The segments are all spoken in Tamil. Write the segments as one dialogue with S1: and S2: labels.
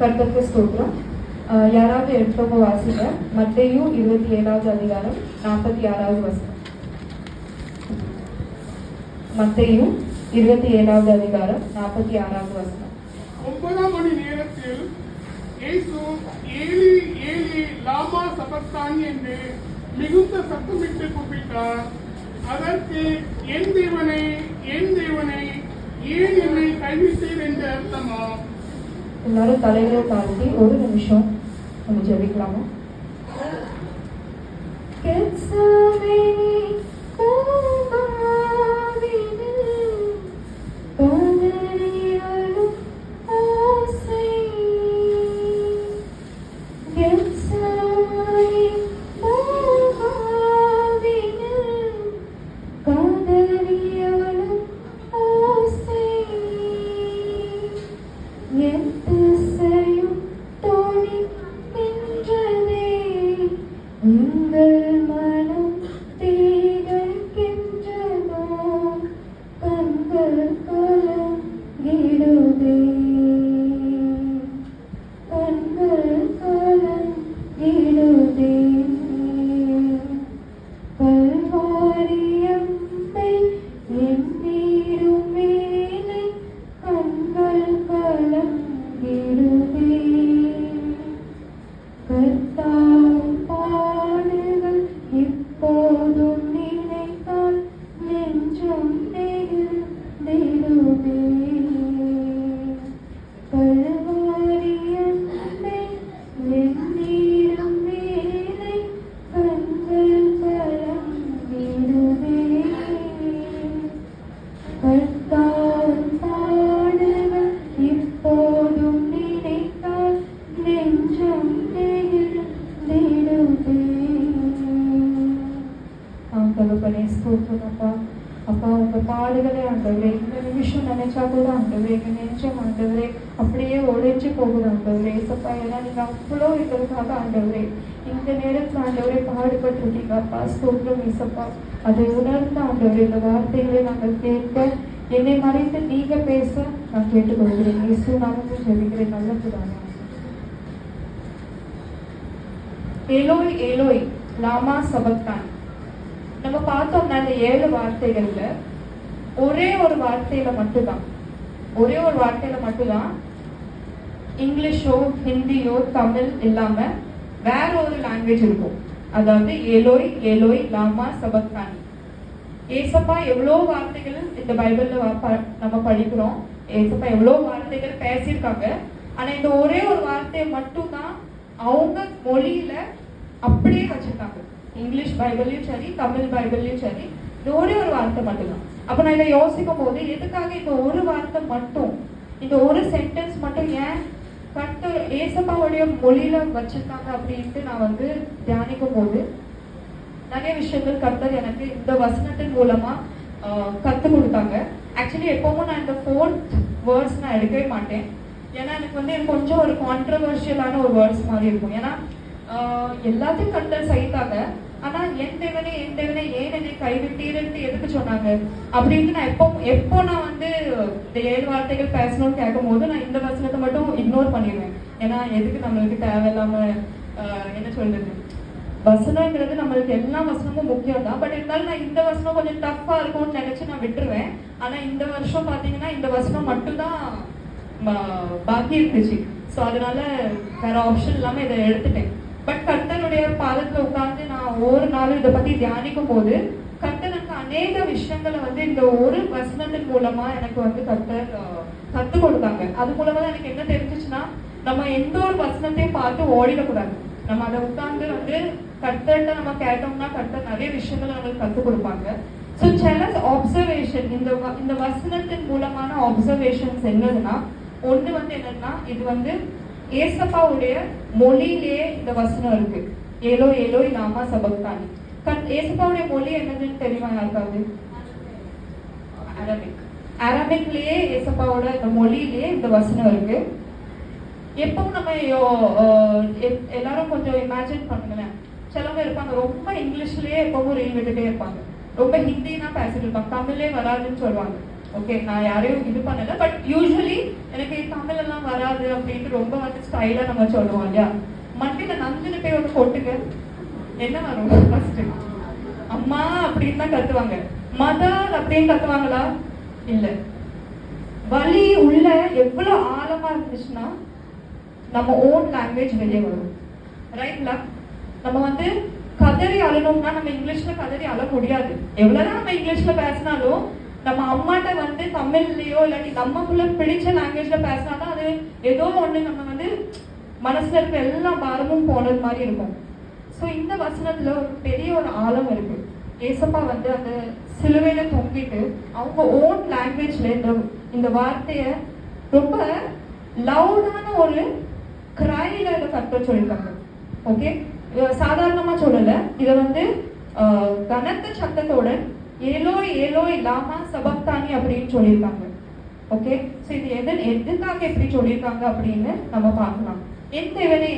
S1: கர்த்தருக்கு ஸ்தோத்திரம். யாராவது எடுத்தவங்க வாசிங்க. மத்தேயு 27வது அதிகாரம் 46வது வசனம். மத்தேயு 27வது அதிகாரம் 46வது வசனம்.
S2: 9 மணி நேரத்தில் இயேசு ஏலி ஏலி லாமா சபக்தானி என்று மிகுந்த சத்தமிட்டு கூப்பிட்டார். அதற்கு என் தேவனை ஏன் என்னை கைவிட்டீர் என்று அர்த்தமா?
S1: எல்லாரும் தலைகளை தாழ்த்தி ஒரு நிமிஷம் நம்ம ஜெபிக்கலாமா? அப்பா உங்க பாடுகளே ஆண்டவரே இந்த நிமிஷம் நினைச்சா கூட ஆண்டவரே எங்க நெஞ்சம் ஆண்டவரே அப்படியே ஒழிஞ்சு போகுது ஆண்டவரே. ஏசப்பா ஏன்னா நீங்க அவ்வளோ இருக்கிறதுக்காக ஆண்டவரே இந்த நேரத்துல ஆண்டவரே பாடுபட்டிருக்கீங்க அப்பா. ஸ்தோத்திரம் ஏசப்பா. அதை உணர்ந்த ஆண்டவரே இந்த வார்த்தைகளை நாங்கள் கேட்க என்னை மறைத்து நீங்க பேச நான் கேட்டுக்கொள்கிறேன். இயேசு நாமத்தில் ஜெபிக்கிறேன் நல்ல பிதாவே. ஏலோய் ஏலோய் லாமா சபக்தானி. நம்ம பார்த்தோம்னா இந்த 7 வார்த்தைகள்ல ஒரே ஒரு வார்த்தையில மட்டும்தான் இங்கிலீஷோ ஹிந்தியோ தமிழ் இல்லாம வேற ஒரு லாங்குவேஜ் இருக்கும். அதாவது ஏலோய் ஏலோய் லாமா சபக்தானி. ஏசப்பா எவ்வளோ வார்த்தைகள் இந்த பைபிள்ல நம்ம படிக்கிறோம். ஏசப்பா எவ்வளோ வார்த்தைகள் பேசியிருக்காங்க. ஆனா இந்த ஒரே ஒரு வார்த்தையை மட்டும்தான் அவங்க மொழியில அப்படியே வச்சிருக்காங்க. இங்கிலீஷ் பைபிள்லயும் சரி தமிழ் பைபிள்லயும் சரி இந்த ஒரே ஒரு வார்த்தை மட்டும்தான். அப்ப நான் இதை யோசிக்கும் போது எதுக்காக இந்த ஒரு வார்த்தை மட்டும், இந்த ஒரு சென்டென்ஸ் மட்டும் ஏன் கர்த்தர் ஏசப்பாவுடைய மொழியில வச்சிருக்காங்க அப்படின்ட்டு நான் தியானிக்கும் போது நிறைய விஷயங்கள் கர்த்தர் எனக்கு இந்த வசனத்தின் மூலமா கத்து கொடுத்தாங்க. ஆக்சுவலி எப்பவும் நான் இந்த 4th வேர்ட்ஸ் நான் எடுக்கவே மாட்டேன். ஏன்னா எனக்கு கொஞ்சம் ஒரு கான்ட்ரவர்ஷியலான ஒரு வேர்ட்ஸ் மாதிரி இருக்கும். ஏன்னா எல்லாத்தையும் கர்த்தர் சகித்தாங்க. ஆனா என் தேவனே ஏன் என்னை கைவிட்டீர்ன்னு எதுக்கு சொன்னாங்க அப்படின்னு நான் எப்போ நான் இந்த 7 வார்த்தைகள் பேசணும்னு கேட்கும் போது நான் இந்த வசனத்தை மட்டும் இக்னோர் பண்ணிடுவேன். ஏன்னா எதுக்கு நம்மளுக்கு தேவையில்லாம என்ன சொல்றது, வசனங்கிறது நம்மளுக்கு எல்லா வசனமும் முக்கியம் தான். பட் இருந்தாலும் நான் இந்த வசனம் கொஞ்சம் டஃப்பா இருக்கும்னு நினைச்சு நான் விட்டுருவேன். ஆனா இந்த வருஷம் பாத்தீங்கன்னா இந்த வசனம் மட்டும்தான் பாக்கி இருந்துச்சு. ஸோ அதனால வேற ஆப்ஷன் இல்லாம இதை எடுத்துட்டேன். பட் கர்த்தனுடைய பாதத்துல உட்கார்ந்து நான் ஒரு நாள் இதை பத்தி தியானிக்கும் போது கர்த்தர் எனக்கு அநேக விஷயங்களை இந்த ஒரு வசனத்தின் மூலமா எனக்கு கர்த்தர் கத்து கொடுத்தாங்க. அது மூலமா தான் எனக்கு என்ன தெரிஞ்சிச்சுன்னா, நம்ம எந்த ஒரு வசனத்தையும் பார்த்து ஓடிடக்கூடாது. நம்ம அதை உட்கார்ந்து கர்த்தர்கிட்ட நம்ம கேட்டோம்னா கர்த்தர் நிறைய விஷயங்களை நம்மளுக்கு கத்து கொடுப்பாங்க. ஸோ சில ஆப்சர்வேஷன் இந்த வசனத்தின் மூலமான ஆப்சர்வேஷன்ஸ் என்னதுன்னா, ஒண்ணு என்னன்னா, இது ஏசப்பாவுடைய மொழியிலேயே இந்த வசனம் இருக்கு. ஏலோ ஏலோய் லாமா சபக்தானி. ஏசப்பாவுடைய மொழி என்னதுன்னு தெரியுமா யாருக்காவது? அரபிக்லயே ஏசப்பாவோட இந்த மொழியிலேயே இந்த வசனம் இருக்கு. எப்பவும் நம்ம எல்லாரும் கொஞ்சம் இமேஜின் பண்ணுங்களேன். சிலவங்க இருப்பாங்க ரொம்ப இங்கிலீஷ்லயே எப்பவும் ரீல் விட்டுட்டே இருப்பாங்க, ரொம்ப ஹிந்தினா பேசிட்டு இருப்பாங்க, தமிழ்லே வராதுன்னு சொல்லுவாங்க. ஓகே, நான் யாரையும் இது பண்ணல. பட் யூஸ்வலி எனக்கு தமிழ் எல்லாம் வராது அப்படின்ட்டு ரொம்ப வந்து ஸ்டைலா நம்ம சொல்லுவோம் இல்லையா. மண்டியில நஞ்சுன்னு போய் ஒன்று போட்டுக்க, என்ன வரும்? ஃபர்ஸ்ட் அம்மா அப்படின்னு தான் கத்துவாங்க. மதர் அப்படின்னு கத்துவாங்களா? இல்ல. வலி உள்ள எவ்வளவு ஆழமா இருந்துச்சுன்னா நம்ம ஓன் லாங்குவேஜ் வெளியே வரும். ரைட்ல நம்ம வந்து கதறி அழணும்னா நம்ம இங்கிலீஷ்ல கதறி அழ முடியாது. எவ்வளவுதான் நம்ம இங்கிலீஷ்ல பேசினாலும் நம்ம அம்மாட்ட வந்து தமிழ்லயோ இல்லாட்டி நமக்குள்ள பிடிச்ச லாங்குவேஜ்ல பேசினாதான் அது ஏதோ ஒண்ணு நம்ம வந்து மனசுல இருக்க எல்லா பாரமும் போனது மாதிரி இருக்கும். ஸோ இந்த வசனத்துல ஒரு பெரிய ஒரு ஆழம் இருக்கு. ஏசப்பா வந்து அந்த சிலுவையில தொங்கிட்டு அவங்க ஓன் லாங்குவேஜ்ல இந்த வார்த்தைய ரொம்ப லவுடான ஒரு கிரைல இதை கற்று சொல்லியிருக்காங்க. ஓகே, சாதாரணமா சொல்லல, இதை வந்து கனத்த சத்தத்தோட ஏலோய் ஏலோய் லாமா சபக்தானி அப்படின்னு சொல்லியிருக்காங்க. ஓகே, ஸோ இது எதுக்காக எப்படி சொல்லியிருக்காங்க அப்படின்னு நம்ம பார்க்கலாம். என் தேவனே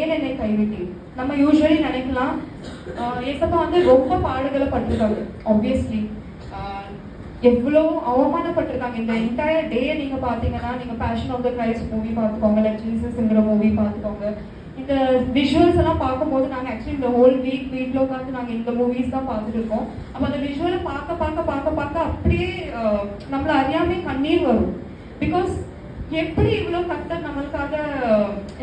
S1: ஏன் என்னை கைவிட்டி. நம்ம யூஸ்வலி நினைக்கலாம் ஏசப்பா வந்து ரொம்ப பாடுகளை பட்டிருக்காங்க. ஆப்வியஸ்லி எவ்வளோ அவமானப்பட்டிருக்காங்க. இந்த என்டையர் டே நீங்க பாத்தீங்கன்னா, நீங்க passion of the Christ movie பார்த்துக்கோங்க, இல்லை ஜீசஸ்ங்கிற மூவி பார்த்துக்கோங்க. இந்த விஷுவல்ஸ் எல்லாம் பார்க்கும்போது நாங்கள் ஆக்சுவலி இந்த ஹோல் வீட்டில் உட்காந்து நாங்கள் இந்த மூவிஸ் தான் பார்த்துட்டு இருக்கோம். அப்போ அந்த விஷுவலை பார்க்க அப்படியே நம்மளை அறியாமே கண்ணீர் வரும். பிகாஸ் எப்படி இவ்வளோ கர்த்தர் நம்மளுக்காக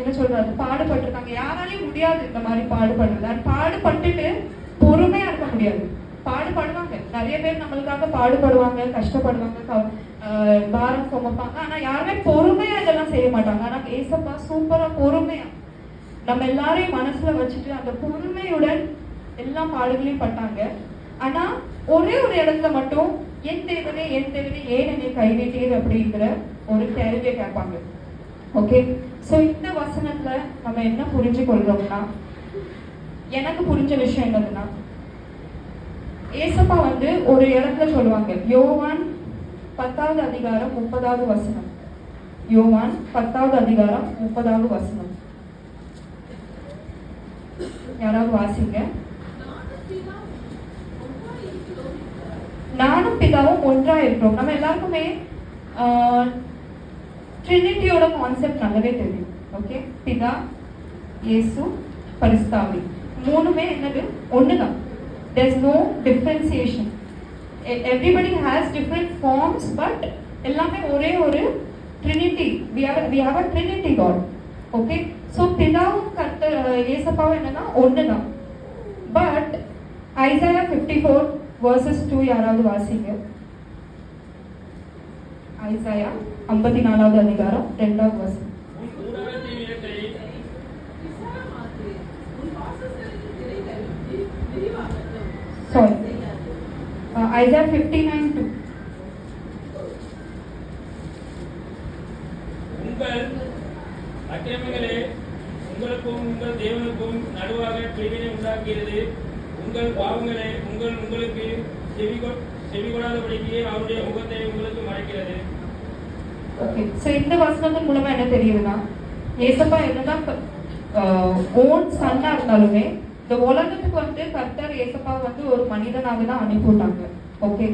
S1: என்ன சொல்றது பாடுபட்டிருக்காங்க. யாராலையும் முடியாது இந்த மாதிரி பாடுபடுறது. அது பாடுபட்டுட்டு பொறுமையா இருக்க முடியாது. பாடுபடுவாங்க, நிறைய பேர் நம்மளுக்காக பாடுபடுவாங்க, கஷ்டப்படுவாங்க, பாரம் சுமப்பாங்க. ஆனா யாருமே பொறுமையா இதெல்லாம் செய்ய மாட்டாங்க. ஆனா ஏசப்பா சூப்பரா பொறுமையா நம்ம எல்லாரையும் மனசுல வச்சுட்டு அந்த பொறுமையுடன் எல்லா பாடுகளையும் பட்டாங்க. ஆனா ஒரே ஒரு இடத்துல மட்டும் என் தேவனே ஏன் என்னை கைவிட்டீர் அப்படிங்கிற ஒரு கேள்வியை கேட்பாங்க. ஓகே, சோ இந்த வசனத்துல நம்ம என்ன புரிஞ்சு கொள்றோம்னா, எனக்கு புரிஞ்ச விஷயம் என்னதுன்னா, ஏசப்பா வந்து ஒரு இடத்துல சொல்லுவாங்க. யோவான் 10வது அதிகாரம் 30வது வசனம். யோவான் 10வது அதிகாரம் 30வது வசனம். யாராவது வாசிங்க. நானும் பிதாவும் ஒன்றா இருக்கிறோம். நம்ம எல்லாருக்குமே ட்ரினிட்டியோட கான்செப்ட் நல்லாவே தெரியும். ஓகே, பிதா, இயேசு, பரிசுத்தாவி மூணுமே என்னது? ஒண்ணுதான். There's no differentiation. Everybody has different forms, but எல்லாமே ஒரே ஒரு Trinity. We have a Trinity God. Okay, so பிதாவும் ஏசப்பாவும் என்னன்னா ஒண்ணுதான். பட் ஐசாயா 54 verses 2 யாராவது வாசிங்க. ஐசாயா 54வது அதிகாரம் 2வது வசனம். Sorry, Isaiah 59:2.
S3: உங்கள் அக்கிரமங்களே உங்களுக்கும் உங்கள் தேவனுக்கும் நடுவாக பிரிவினை உண்டாக்குகிறது. உங்கள் பாவங்களே உங்களுக்கு செவி கொடாதபடிக்கு அவருடைய முகத்தை உங்களுக்கு மறைக்கிறது.
S1: ஓகே, சோ இந்த வசனத்தின் மூலமா என்ன தெரியுதுன்னா, ஏசப்பா என்னதான் ஓன் சன்னா இருந்தாலுமே இந்த உலகத்துக்கு வந்து கர்த்தர் ஏசப்பா வந்து ஒரு மனிதனாக தான் அனுப்பிவிட்டாங்க. ஓகே,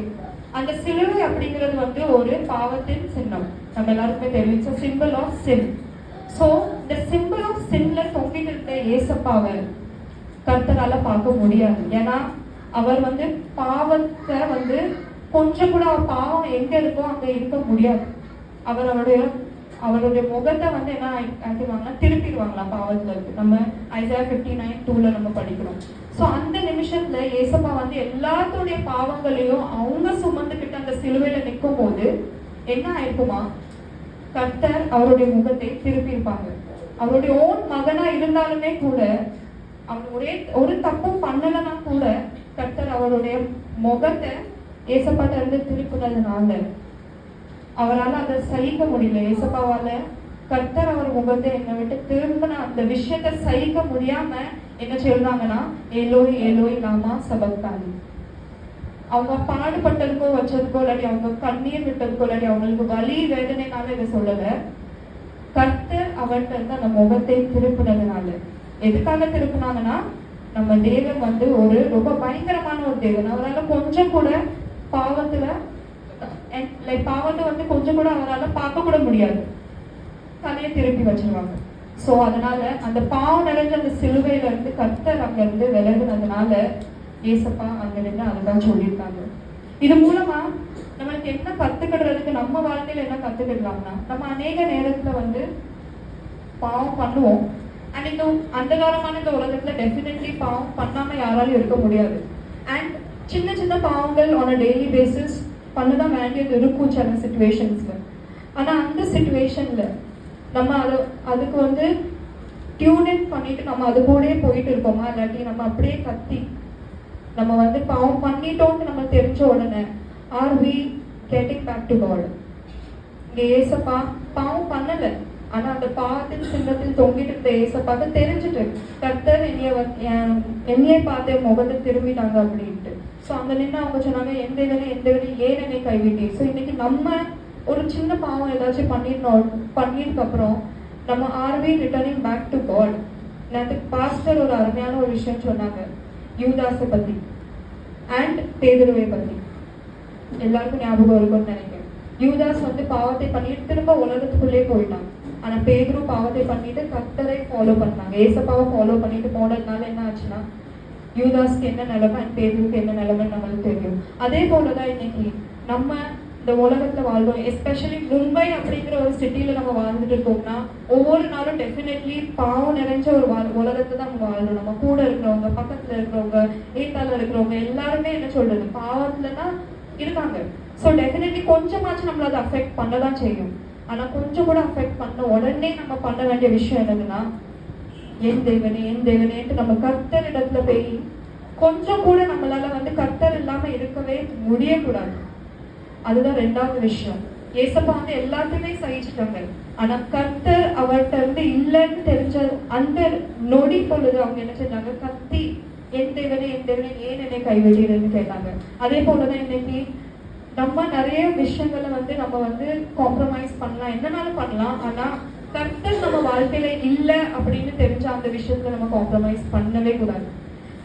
S1: அந்த சிலுவை அப்படிங்கிறது வந்து ஒரு பாவத்தின் சின்னம். நம்ம எல்லாருக்குமே தெரியும். Symbol of sin. சோ இந்த சிம்பிள் ஆஃப் சின்ல தொங்கிட்டு இருக்க ஏசப்பாவை கர்த்தரால பார்க்க முடியாது. ஏன்னா அவர் வந்து பாவத்தை வந்து கொஞ்சம் கூட பாவம் எங்க இருக்கோ அங்க இருக்க முடியாது. அவருடைய முகத்தை வந்து என்ன ஆக்கிடுவாங்கன்னா திருப்பிடுவாங்களாம் பாவத்துல இருக்கு. நம்ம ஐசாயா 59:2 நம்ம படிக்கிறோம். சோ அந்த நிமிஷத்துல ஏசப்பா வந்து எல்லாத்துடைய பாவங்களையும் அவங்க சுமந்துக்கிட்டு அந்த சிலுவையில நிற்கும் போது என்ன ஆயிருக்குமா, கர்த்தர் அவருடைய முகத்தை திருப்பி இருப்பாங்க. அவருடைய ஓன் மகனா இருந்தாலுமே கூட, அவர் ஒரு தப்பும் பண்ணலன்னா கூட கர்த்தர் அவருடைய முகத்தை ஏசப்பாட்ட இருந்து திருப்பினதுனால அவரால் அதை சகிக்க முடியல. ஏசப்பாவால கர்த்தர் அவர் முகத்தை என்னை விட்டு திரும்பின அந்த விஷயத்தை சகிக்க முடியாம என்ன சொல்றாங்கன்னா, ஏலோய் ஏலோய் லாமா சபக்தானி. அவங்க பாடுபட்டதுக்கோ வச்சதுக்கோ இல்லாட்டி அவங்க கண்ணீர் விட்டதுக்கோ இல்லாட்டி அவங்களுக்கு வலி வேதனைனால இதை சொல்லல. கர்த்தர் அவர்கிட்ட இருந்து அந்த முகத்தை திருப்பினதுனால. எதுக்காக திருப்பினாங்கன்னா, நம்ம தேவன் வந்து ஒரு ரொம்ப பயங்கரமான ஒரு தேவன். அவரால் கொஞ்சம் கூட பாவத்துல லைக் பாவத்தை வந்து கொஞ்சம் கூட அவரால் பார்க்க கூட முடியாது, தலையை திருப்பி வச்சிருவாங்க. ஸோ அதனால அந்த பாவம் நிறைஞ்ச அந்த சிலுவையில இருந்து கர்த்தர் அங்க இருந்து விலகுனதுனால ஏசப்பா அங்க நின்று அதுதான் சொல்லியிருக்காங்க. இது மூலமா நம்மளுக்கு என்ன கத்துக்கிடுறதுக்கு, நம்ம வாழ்க்கையில என்ன கத்துக்கிடலாம்னா, நம்ம அநேக நேரத்துல வந்து பாவம் பண்ணுவோம். அண்ட் இந்த அந்தகாரமான இந்த உலகத்துல டெஃபினெட்லி பாவம் பண்ணாம யாராலும் இருக்க முடியாது. அண்ட் சின்ன சின்ன பாவங்கள் ஆன் அ டெய்லி பேசிஸ் பண்ணதான் வேண்டியது இருக்கும் சில சிச்சுவேஷன்ஸ்ல. ஆனா அந்த சிச்சுவேஷன்ல நம்ம அதுக்கு வந்து டியூன் இன் பண்ணிட்டு நம்ம அது கூடயே போயிட்டு இருக்கோமா, இல்லாட்டி நம்ம அப்படியே கத்தி நம்ம வந்து பாவம் பண்ணிட்டோம்னு நம்ம தெரிஞ்ச உடனே are we getting back to God? இங்க ஏசப்பா பாவம் பண்ணல, ஆனா அந்த பாவத்தின் சின்னத்தில் தொங்கிட்டு இருந்த ஏசப்பாக்கு தெரிஞ்சுட்டு கர்த்தர் என்னையே பார்த்து முகத்தை திரும்பிட்டாங்க அப்படின்ட்டு. ஸோ அங்க நின்று அவங்க சொன்னாங்க, எந்த வேலை ஏன் என்னை கைவிட்டி. ஸோ இன்னைக்கு நம்ம ஒரு சின்ன பாவம் ஏதாச்சும் பண்ணிட்டு அப்புறம் நம்ம are we returning back to God. நேற்றுக்கு பாஸ்டர் ஒரு அருமையான ஒரு விஷயம் சொன்னாங்க, யூதாஸை பத்தி அண்ட் பேதுருவை பத்தி. எல்லாருக்கும் ஞாபகம் இருக்கும்னு நினைக்கிறேன். யூதாஸ் வந்து பாவத்தை பண்ணிட்டு திரும்ப உலகத்துக்குள்ளே போயிட்டாங்க. ஆனா பேதுரு பாவத்தை பண்ணிட்டு கர்த்தரை ஃபாலோ பண்ணாங்க. ஏசப்பாவை ஃபாலோ பண்ணிட்டு போனதுனால என்ன ஆச்சுன்னா யூதாஸ்க்கு என்ன நிலைமை அண்ட் பேதுருக்கு என்ன நிலைமைன்னு நம்மளுக்கு தெரியும். அதே போலதான் இன்னைக்கு நம்ம இந்த உலகத்துல வாழ்றோம். எஸ்பெஷலி மும்பை அப்படிங்கிற ஒரு சிட்டியில நம்ம வாழ்ந்துட்டு இருக்கோம்னா ஒவ்வொரு நாளும் டெஃபினெட்லி பாவம் நிறைஞ்ச ஒரு உலகத்தை தான் நம்ம வாழ்றோம். நம்ம கூட இருக்கிறவங்க, பக்கத்துல இருக்கிறவங்க, ஏத்தால இருக்கிறவங்க எல்லாருமே என்ன சொல்றது, பாவத்துல தான் இருக்காங்க. ஸோ டெஃபினெட்லி கொஞ்சமாச்சும் நம்மள அதை அஃபெக்ட் பண்ணதான் செய்யும். ஆனா கொஞ்சம் கூட அஃபெக்ட் பண்ண உடனே நம்ம பண்ண வேண்டிய விஷயம் என்னதுன்னா, என் தேவனேன்ட்டு நம்ம கர்த்தர் இடத்துல போய் கொஞ்சம் கூட நம்மளால வந்து கர்த்தர் இல்லாம இருக்கவே முடியக்கூடாது. அதுதான் ரெண்டாவது விஷயம். ஏசப்பா வந்து எல்லாத்தையுமே சகிச்சுட்டாங்க. ஆனா கர்த்தர் அவர்கிட்ட இருந்து இல்லைன்னு தெரிஞ்ச அந்த நொடி பொழுது அவங்க என்ன செஞ்சாங்க, கத்தி என் தேவனே ஏன் என்னை கைவிடுறதுன்னு கேட்டாங்க. அதே போலதான் இன்னைக்கு நம்ம நிறைய விஷயங்களை வந்து நம்ம வந்து காம்ப்ரமைஸ் பண்ணலாம், என்னனாலும் பண்ணலாம். ஆனா கர்த்தர் நம்ம வாழ்க்கையில இல்லை அப்படின்னு தெரிஞ்ச அந்த விஷயத்துல நம்ம காம்ப்ரமைஸ் பண்ணவே கூடாது.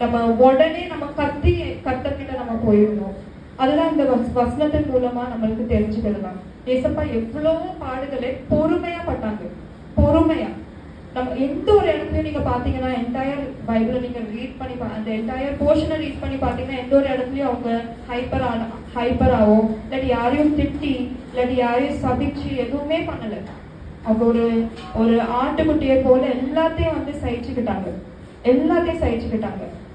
S1: நம்ம உடனே நம்ம கத்தி கர்த்தர்கிட்ட நம்ம போயிடணும். அதுதான் இந்த வசனத்தின் மூலமா நம்மளுக்கு தெரிஞ்சுக்கலாம். ஏசப்பா எவ்வளவோ பாடுகளை பொறுமையா பட்டாங்க. பொறுமையா நம்ம எந்த ஒரு இடத்துலயும் நீங்க பாத்தீங்கன்னா, என்டையர் பைபிளை நீங்க ரீட் பண்ணி அந்த என்டையர் போர்ஷனை ரீட் பண்ணி பாத்தீங்கன்னா, எந்த ஒரு இடத்துலயும் அவங்க ஹைப்பர் ஆகும், இல்லாட்டி யாரையும் திட்டி, இல்லாட்டி யாரையும் சபிச்சு எதுவுமே பண்ணல. அவங்க ஒரு ஆட்டுக்குட்டியை போல எல்லாத்தையும் வந்து சகிச்சுக்கிட்டாங்க.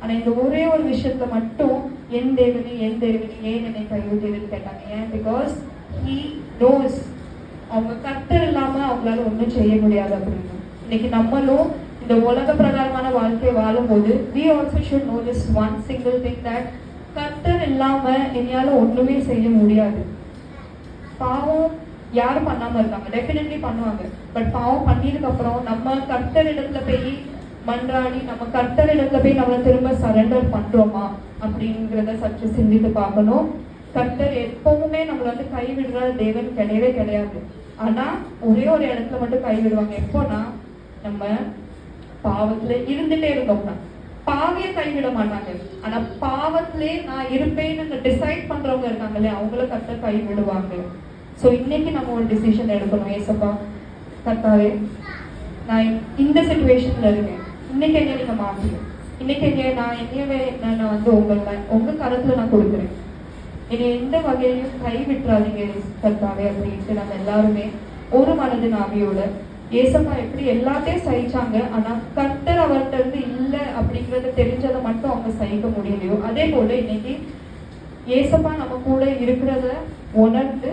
S1: ஆனா இந்த ஒரே ஒரு விஷயத்துல மட்டும் என் தேவனே ஏன் என்னை கைவிட்டதுன்னு கேட்டாங்க. ஏன்? பிகாஸ் ஹீ நோஸ் அவங்க கர்த்தர் இல்லாம அவங்களால ஒன்றும் செய்ய முடியாது அப்படின்னு. இன்னைக்கு நம்மளும் இந்த உலக பிரகாரமான வாழ்க்கையை வாழும் போது we also should know this one single thing that கர்த்தர் இல்லாம என்னால ஒண்ணுமே செய்ய முடியாது. பாவம் யாரும் பண்ணாம இருக்காங்க, டெஃபினெட்லி பண்ணுவாங்க. பட் பாவம் பண்ணதுக்கு அப்புறம் நம்ம கர்த்தர் இடத்துல போய் மன்றாடி நம்ம கர்த்தர் இடத்துல போய் நம்மளை திரும்ப சரண்டர் பண்றோமா அப்படிங்கிறத சற்று சிந்தித்து பார்க்கணும். கர்த்தர் எப்பவுமே நம்மள வந்து கைவிடுற தேவன் கிடையவே கிடையாது. ஆனா ஒரே ஒரு இடத்துல மட்டும் கைவிடுவாங்க. எப்போனா நம்ம பாவத்துல இருந்துட்டே இருந்தோம்னா. பாவிய கைவிட மாட்டாங்க. ஆனா பாவத்திலே நான் இருப்பேன்னு டிசைட் பண்றவங்க இருக்காங்களே, அவங்கள கர்த்தர் கைவிடுவாங்க. ஸோ இன்னைக்கு நம்ம ஒரு டிசிஷன் எடுக்கணும். ஏசப்பா கர்த்தாவே, நான் இந்த சிச்சுவேஷன்ல இருக்கேன், இன்னைக்கு என்ன நீங்க மாற்றணும். இன்னைக்கு நான் வந்து உங்க கருத்துல நான் கொடுக்குறேன். என்னை எந்த வகையிலையும் கைவிட்டுறாதீங்க கர்த்தாவே அப்படின்ட்டு நம்ம எல்லாருமே ஒரு மனதின் ஆவியோட ஏசப்பா எப்படி எல்லாத்தையும் சகிச்சாங்க, ஆனா கர்த்தர் அவர்கிட்ட இருந்து இல்லை அப்படிங்கறத தெரிஞ்சதை மட்டும் அவங்க சகிக்க முடியலையோ, அதே போல இன்னைக்கு ஏசப்பா நம்ம கூட இருக்கிறத உணர்ந்து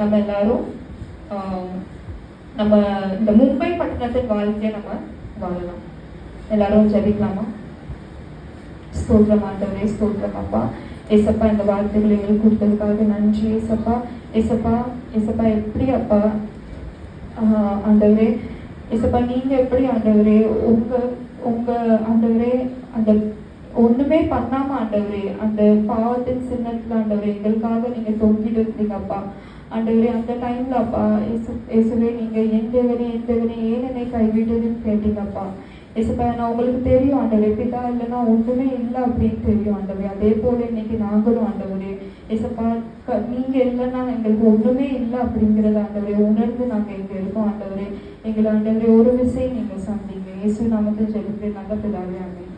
S1: நம்ம எல்லாரும் நம்ம இந்த மும்பை பட்டணத்தின் வாழ்க்கையை நம்ம வாழலாம். எல்லாரும் ஜெபிக்கலாமா? ஸ்தோத்திரம் ஆண்டவரே, ஸ்தோத்திரம் அப்பா. ஏசப்பா இந்த வார்த்தைகளை எங்களுக்கு கொடுத்ததுக்காக நன்றி ஏசப்பா. ஏசப்பா எப்படி அப்பா ஆண்டவரே, ஏசப்பா நீங்க எப்படி ஆண்டவரே உங்க ஆண்டவரே அந்த ஒண்ணுமே பண்ணாம ஆண்டவரே அந்த பாவத்தின் சின்னத்துல ஆண்டவரே எங்களுக்காக நீங்க தொங்கிட்டு இருந்தீங்க அப்பா. ஆண்டவரே அந்த டைம்ல அப்பா இயேசுவே நீங்க என் தேவனே ஏன் என்னை கைவிட்டதுன்னு கேட்டீங்கப்பா. இயேசுப்பா நான் உங்களுக்கு தெரியும் ஆண்டவரே, பிதா இல்லைன்னா ஒண்ணுமே இல்லை அப்படின்னு தெரியும் ஆண்டவரே. அதே போல இன்னைக்கு நாங்களும் ஆண்டவரே ஏசப்பா நீங்க இல்லைன்னா எங்களுக்கு ஒண்ணுமே இல்லை அப்படிங்கறத ஆண்டவரே உணர்ந்து நாங்க இங்க இருக்கோம் ஆண்டவரே. எங்களை ஆண்டவரே ஒரு விசை நீங்க சந்திங்க. இயேசு நாமத்தில் ஜெபிக்கிறேன் நல்ல பிதாவே, ஆமென்.